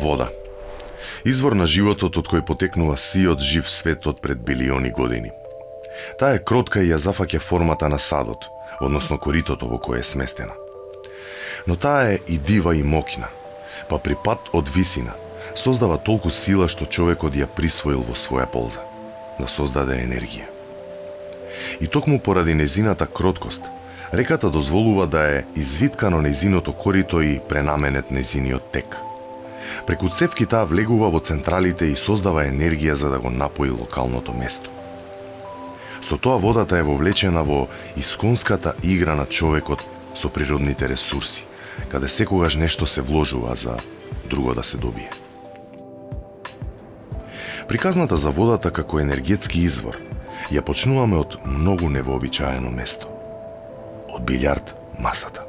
Вода. Извор на животот од кој потекнува сиот жив свет од пред билиони години. Таа е кротка и ја зафаќа формата на садот, односно коритото во кое е сместена. Но таа е и дива и мокна, па при пат од висина создава толку сила што човекот ја присвоил во своја полза, да создаде енергија. И токму поради незината кроткост, реката дозволува да е извиткано незиното корито и пренаменет незиниот тек. Преку цевки таа влегува во централите и создава енергија за да го напои локалното место. Со тоа водата е вовлечена во исконската игра на човекот со природните ресурси, каде секогаш нешто се вложува за друго да се добие. Приказната за водата како енергетски извор ја почнуваме од многу невообичаено место. Од билјард масата.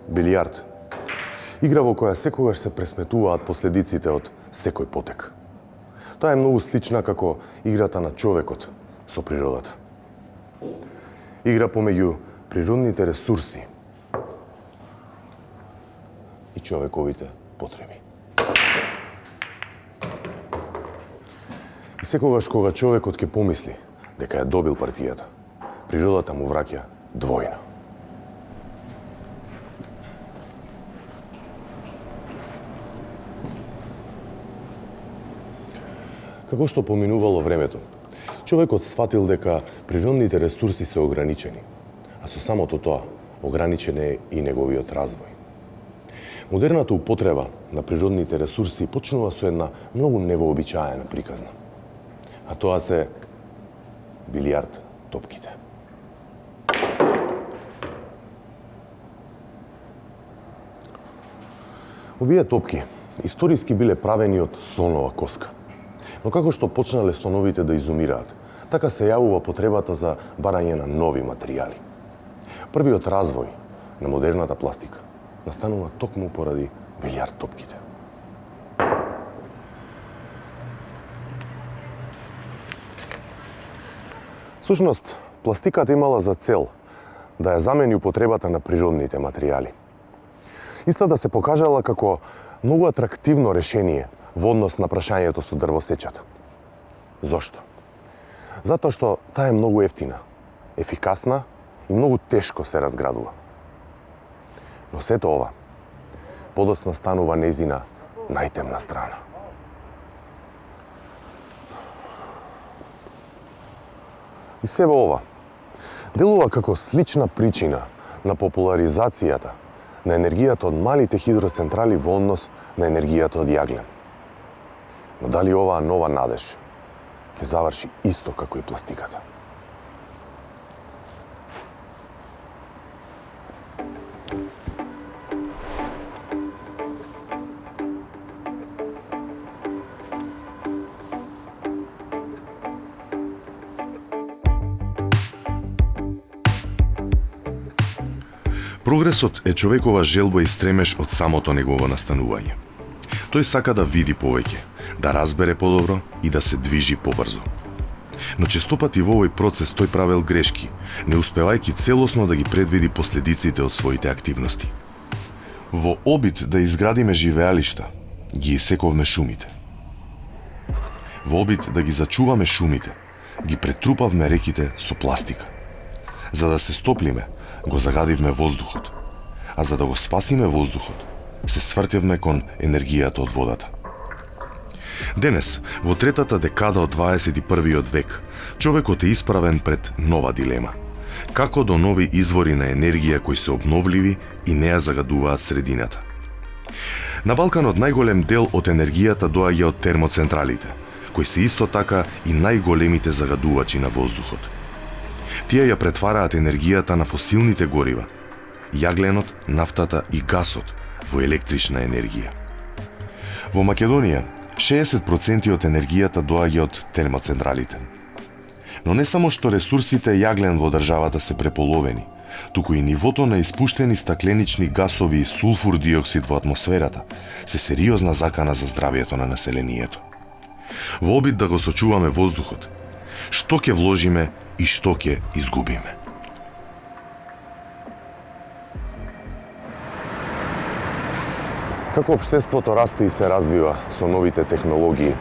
Билјард. Игра во која секогаш се пресметуваат последиците од секој потек. Тоа е многу слична како играта на човекот со природата. Игра помеѓу природните ресурси и човековите потреби. И секогаш кога човекот ќе помисли дека ја добил партијата, природата му враќа двојно. Како што поминувало времето, човекот сфатил дека природните ресурси се ограничени, а со самото тоа ограничен е и неговиот развој. Модерната употреба на природните ресурси почнува со една многу невообичаена приказна. А тоа се билјард топките. Овие топки историски биле правени од слонова коска. Но како што почнале слоновите да изумираат, така се јавува потребата за барање на нови материјали. Првиот развој на модерната пластика настанува токму поради билјард топките. Всушност, пластиката имала за цел да ја замени употребата на природните материјали. Иста да се покажала како многу атрактивно решение во однос на прашањето со дрвосечата. Зошто? Затоа што таа е многу ефтина, ефикасна и многу тешко се разградува. Но сето ова подоцна станува незина најтемна страна. И се во ова делува како слична причина на популаризацијата на енергијата од малите хидроцентрали во однос на енергијата од јаглен. Но дали оваа нова надеж ќе заврши исто како и пластиката? Прогресот е човекова желба и стремеж од самото негово настанување. Тој сака да види повеќе, да разбере подобро и да се движи побрзо. Но честопати во овој процес тој правел грешки, не успевајќи целосно да ги предвиди последиците од своите активности. Во обид да изградиме живеалишта, ги исековме шумите. Во обид да ги зачуваме шумите, ги претрупавме реките со пластика. За да се стоплиме, го загадивме воздухот, а за да го спасиме воздухот, се свртевме кон енергијата од водата. Денес, во третата декада од 21. век, човекот е исправен пред нова дилема. Како до нови извори на енергија кои се обновливи и не ја загадуваат средината. На Балканот најголем дел од енергијата доаѓа од термоцентралите, кои се исто така и најголемите загадувачи на воздухот. Тие ја претвараат енергијата на фосилните горива, јагленот, нафтата и гасот во електрична енергија. Во Македонија, 60% од енергијата доаѓа од термоцентралите. Но не само што ресурсите јаглен во државата се преполовени, туку и нивото на испуштени стакленични гасови и сулфур диоксид во атмосферата се сериозна закана за здравието на населението. Во обид да го сочуваме воздухот, што ќе вложиме и што ќе изгубиме. Како општеството расте и се развива со новите технологии,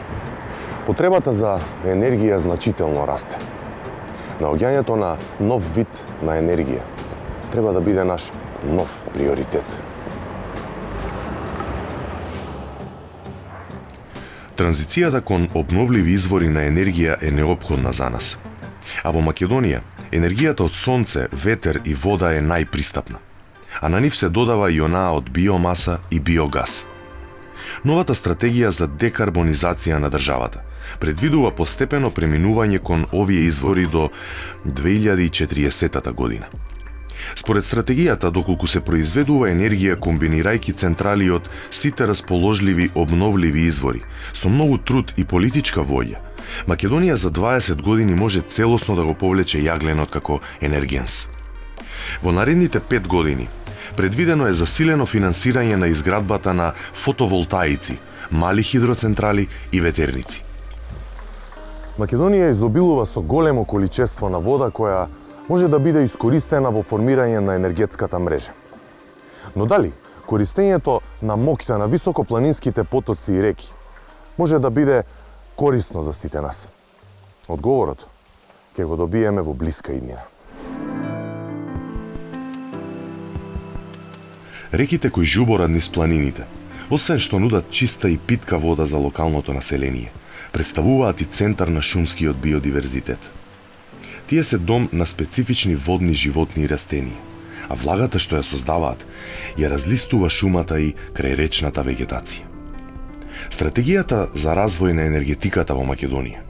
потребата за енергија значително расте. Наоѓањето на нов вид на енергија треба да биде наш нов приоритет. Транзицијата кон обновливи извори на енергија е неопходна за нас. А во Македонија, енергијата од сонце, ветер и вода е најпристапна. А на нив се додава и онаа од биомаса и биогаз. Новата стратегија за декарбонизација на државата предвидува постепено преминување кон овие извори до 2040 година. Според стратегијата, доколку се произведува енергија комбинирајќи централи од сите расположливи обновливи извори, со многу труд и политичка волја, Македонија за 20 години може целосно да го повлече јагленот како енергенс. Во наредните 5 години предвидено е засилено финансирање на изградбата на фотоволтаици, мали хидроцентрали и ветерници. Македонија изобилува со големо количество на вода која може да биде искористена во формирање на енергетската мрежа. Но дали користењето на моќта на високопланинските потоци и реки може да биде корисно за сите нас? Одговорот ќе го добиеме во блиска иднина. Реките кои жуборат низ планините, освен што нудат чиста и питка вода за локалното население, представуваат и центар на шумскиот биодиверзитет. Тие се дом на специфични водни животни и растенија, а влагата што ја создаваат ја разлистува шумата и крајречната вегетација. Стратегијата за развој на енергетиката во Македонија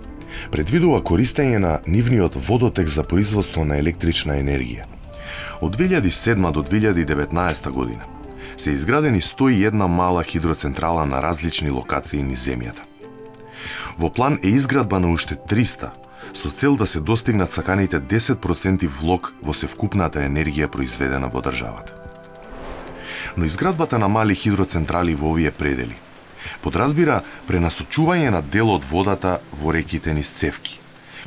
предвидува користење на нивниот водотек за производство на електрична енергија. Од 2007 до 2019 година се изградени 101 мала хидроцентрала на различни локации низ земјата. Во план е изградба на уште 300, со цел да се достигнат саканите 10% влог во севкупната енергија произведена во државата. Но изградбата на мали хидроцентрали во овие предели подразбира пренасочување на дел од водата во реките низ цевки,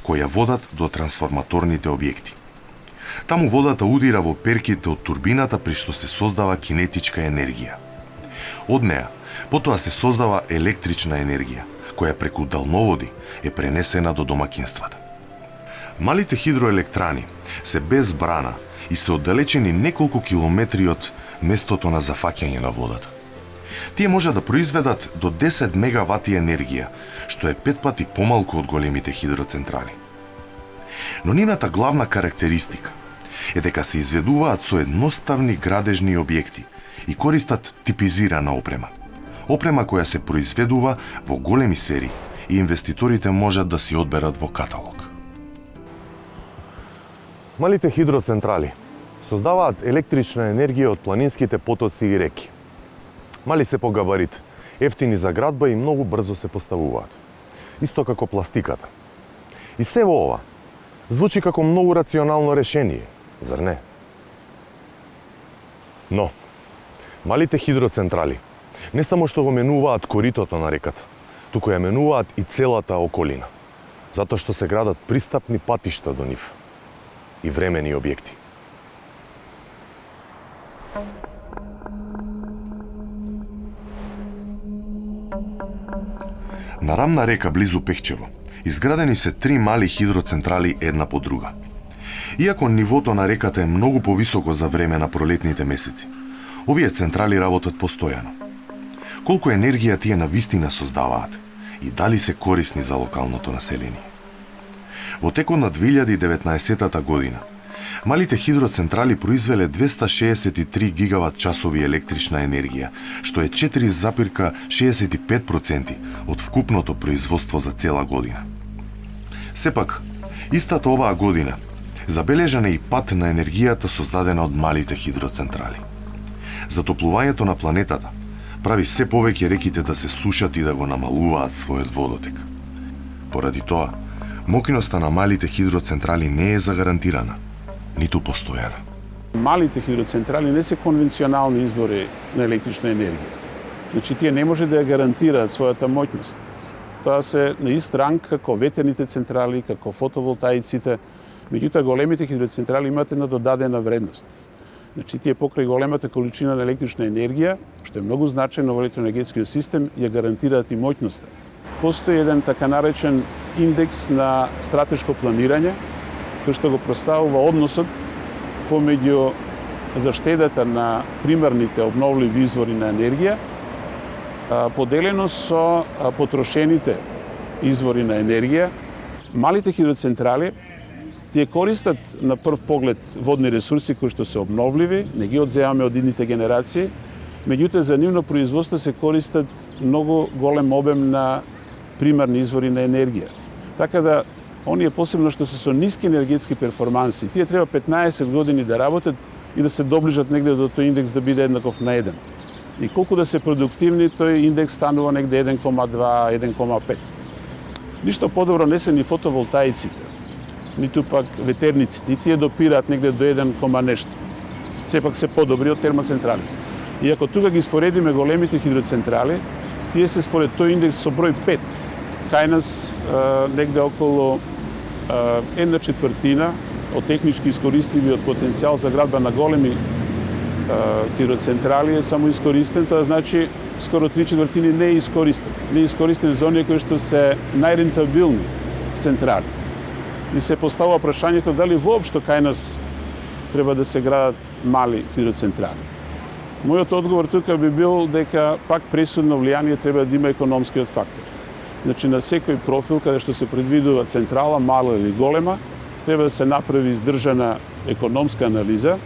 кои ја водат до трансформаторните објекти. Таму водата удира во перките од турбината при што се создава кинетичка енергија. Од неа потоа се создава електрична енергија, која преку далноводи е пренесена до домакинствата. Малите хидроелектрани се без брана и се оддалечени неколку километри од местото на зафаќање на водата. Тие може да произведат до 10 мегавати енергија, што е 5 пати помалку од големите хидроцентрали. Но нивната главна карактеристика е дека се изведуваат со едноставни градежни објекти и користат типизирана опрема. Опрема која се произведува во големи серии и инвеститорите можат да си одберат во каталог. Малите хидроцентрали создаваат електрична енергија од планинските потоци и реки. Мали се по габарит, ефтини за градба и многу брзо се поставуваат. Исто како пластиката. И се во ова звучи како многу рационално решение, зар не? Но, малите хидроцентрали не само што го менуваат коритото на реката, туку ја менуваат и целата околина, затоа што се градат пристапни патишта до нив и времени објекти. На рамна река близу Пехчево изградени се 3 мали хидроцентрали една по друга. Иако нивото на реката е многу повисоко за време на пролетните месеци, овие централи работат постојано. Колку енергија тие навистина создаваат и дали се корисни за локалното население? Во текот на 2019 година, малите хидроцентрали произвеле 263 гигават часови електрична енергија, што е 4,65% од вкупното производство за цела година. Сепак, истата оваа година, забележан е и пат на енергијата создадена од малите хидроцентрали. Затоплувањето на планетата прави се повеќе реките да се сушат и да го намалуваат својот водотек. Поради тоа, моќноста на малите хидроцентрали не е загарантирана, ниту постојана. Малите хидроцентрали не се конвенционални извори на електрична енергија. Значи, тие не може да ја гарантираат својата моќност. Тоа се на ист ранг како ветерните централи, како фотоволтаиците. Меѓутоа, големите хидроцентрали имаат една додадена вредност. Значи, тие покрај големата количина на електрична енергија, што е многу значајно во електроенергетскиот систем, ја гарантираат и моќноста. Постои еден така наречен индекс на стратешко планирање, кој што го проставува односот помеѓу заштедата на примерните обновливи извори на енергија, поделено со потрошените извори на енергија. Малите хидроцентрали тие користат на прв поглед водни ресурси кои што се обновливи, не ги одземаме од идните генерации, меѓутоа за нивно производство се користат многу голем обем на примерни извори на енергија. Така да, оние посебно што се со ниски енергетски перформанси, тие треба 15 години да работат и да се доближат негде до тој индекс да биде еднаков на 1. И колку да се продуктивни, тој индекс станува негде 1,2, 1,5. Ништо подобро не се ни фотоволтаиците, ниту пак ветерниците, и тие допираат негде до 1, нешто. Сепак се подобри од термоцентрали. И ако тука ги споредиме големите хидроцентрали, тие се според тој индекс со број 5. Кај нас негде околу 1/4 од технички искористливиот потенцијал за градба на големи хидроцентрали е само искористен, тоа значи скоро 3/4 не е искористен. Не е искористен за оние кои што се најрентабилни централи. И се поставува прашањето дали воопшто кај нас треба да се градат мали хидроцентрали. Мојот одговор тука би бил дека пак пресудно влијание треба да има економскиот фактор. Значи на секој профил каде што се предвидува централа, мала или голема, треба да се направи издржана економска анализа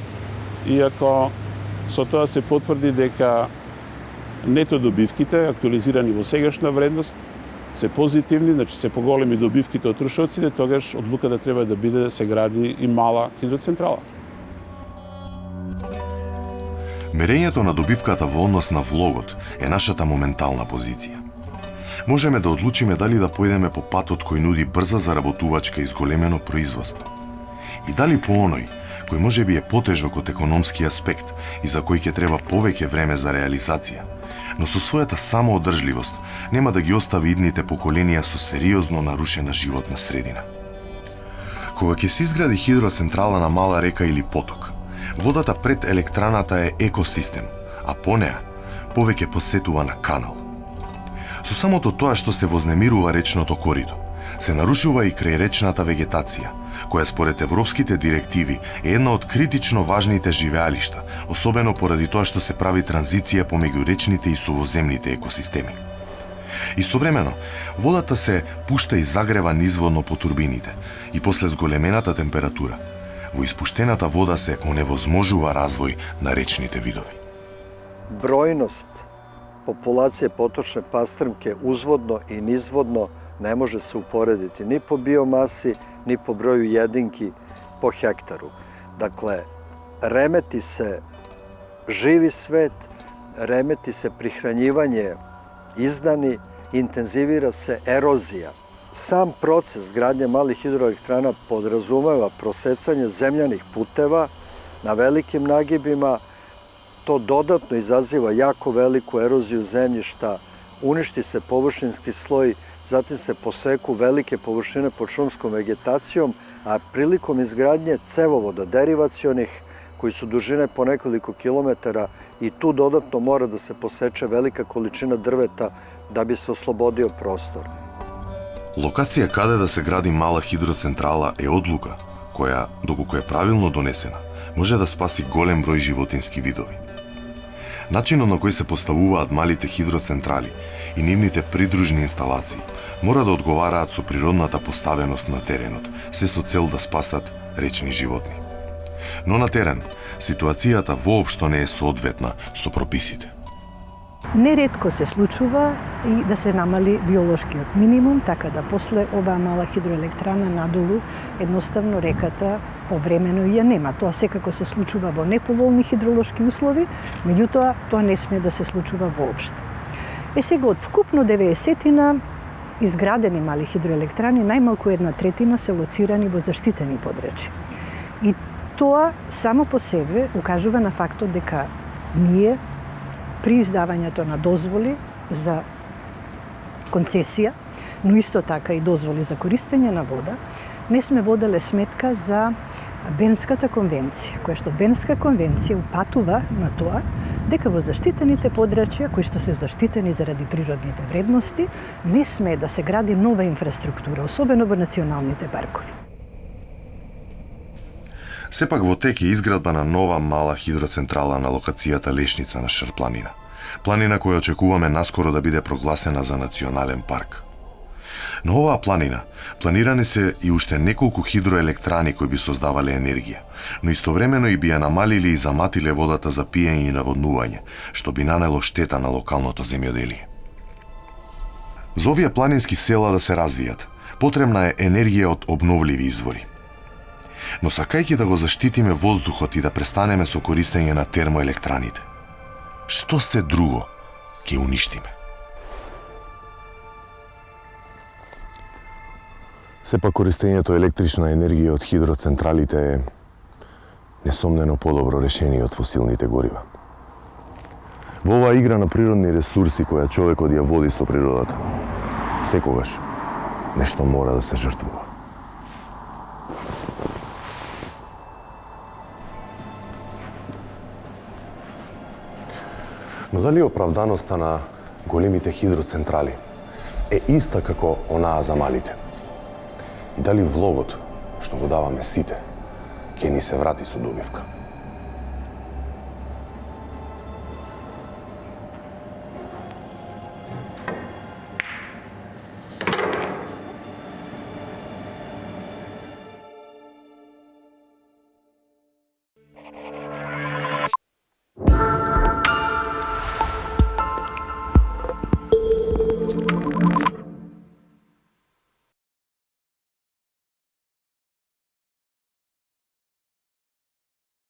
и ако со тоа се потврди дека нето добивките, актуализирани во сегашна вредност, се позитивни, значи се поголеми добивките од трошоците, тогаш одлуката треба да биде да се гради и мала хидроцентрала. Мерењето на добивката во однос на влогот е нашата моментална позиција. Можеме да одлучиме дали да појдеме по патот кој нуди брза заработувачка и зголемено производство. И дали по оној, кој може би е потежок од економски аспект и за кој ќе треба повеќе време за реализација, но со својата самоодржливост нема да ги остави идните поколенија со сериозно нарушена животна средина. Кога ќе се изгради хидроцентрала на мала река или поток, водата пред електраната е екосистем, а по неа повеќе подсетува на канал. Со самото тоа што се вознемирува речното корито, се нарушува и крајречната вегетација, која според европските директиви е една од критично важните живеалишта, особено поради тоа што се прави транзиција помеѓу речните и сувоземните екосистеми. Истовремено, водата се пушта и загрева низводно по турбините и после зголемената температура, во испуштената вода се оневозможува развој на речните видови. Brojnost populacije potočne pastrmke uzvodno i nizvodno ne može se uporediti ni po biomasi, ni po broju jedinki po hektaru. Dakle, remeti se živi svet, remeti se prihranjivanje izdani, intenzivira se erozija. Sam proces gradnje malih hidroelektrana podrazumeva prosecanje zemljanih puteva na velikim nagibima. To dodatno izaziva jako veliku eroziju zemljišta, uništi se površinski sloj, zatim se poseku velike površine pod šumskom vegetacijom, a prilikom izgradnje cevovoda derivacionih, koji su dužine po nekoliko kilometara, i tu dodatno mora da se poseče velika količina drveta da bi se oslobodio prostor. Локација каде да се гради мала хидроцентрала е одлука, која, доколку е правилно донесена, може да спаси голем број животински видови. Начинот на кој се поставуваат малите хидроцентрали и нивните придружни инсталации мора да одговараат со природната поставеност на теренот, се со цел да спасат речни животни. Но на терен, ситуацијата воопшто не е соодветна со прописите. Неретко се случува и да се намали биолошкиот минимум, така да после оваа мала хидроелектрана надолу едноставно реката повремено ја нема. Тоа секако се случува во неповолни хидролошки услови, меѓутоа тоа не сме да се случува воопшто. Сега од вкупно 90 изградени мали хидроелектрани, најмалку 1/3 се лоцирани во заштитени подрачја. И тоа само по себе укажува на фактот дека ние при издавањето на дозволи за концесија, но исто така и дозволи за користење на вода, не сме воделе сметка за Бенската конвенција, која што Бенска конвенција упатува на тоа дека во заштитените подрачја, кои што се заштитени заради природните вредности, не sme да се гради нова инфраструктура, особено во националните паркови. Сепак во тек е изградба на нова мала хидроцентрала на локацијата Лешница на Шрпланина. Планина која очекуваме наскоро да биде прогласена за национален парк. На оваа планина планирани се и уште неколку хидроелектрани кои би создавале енергија, но истовремено и би ја намалили и заматиле водата за пиење и наводнување, што би нанело штета на локалното земјоделие. За овие планински села да се развијат, потребна е енергија од обновливи извори. Но сакајќи да го заштитиме воздухот и да престанеме со користење на термоелектраните, што се друго ќе уништиме? Сепак користењето електрична енергија од хидроцентралите е несомнено подобро решение од фосилните горива. Во оваа игра на природни ресурси која човекот ја води со природата, секогаш нешто мора да се жртвува. Но дали оправданоста на големите хидроцентрали е иста како онаа за малите? И дали влогот што го даваме сите ќе ни се врати со добивка?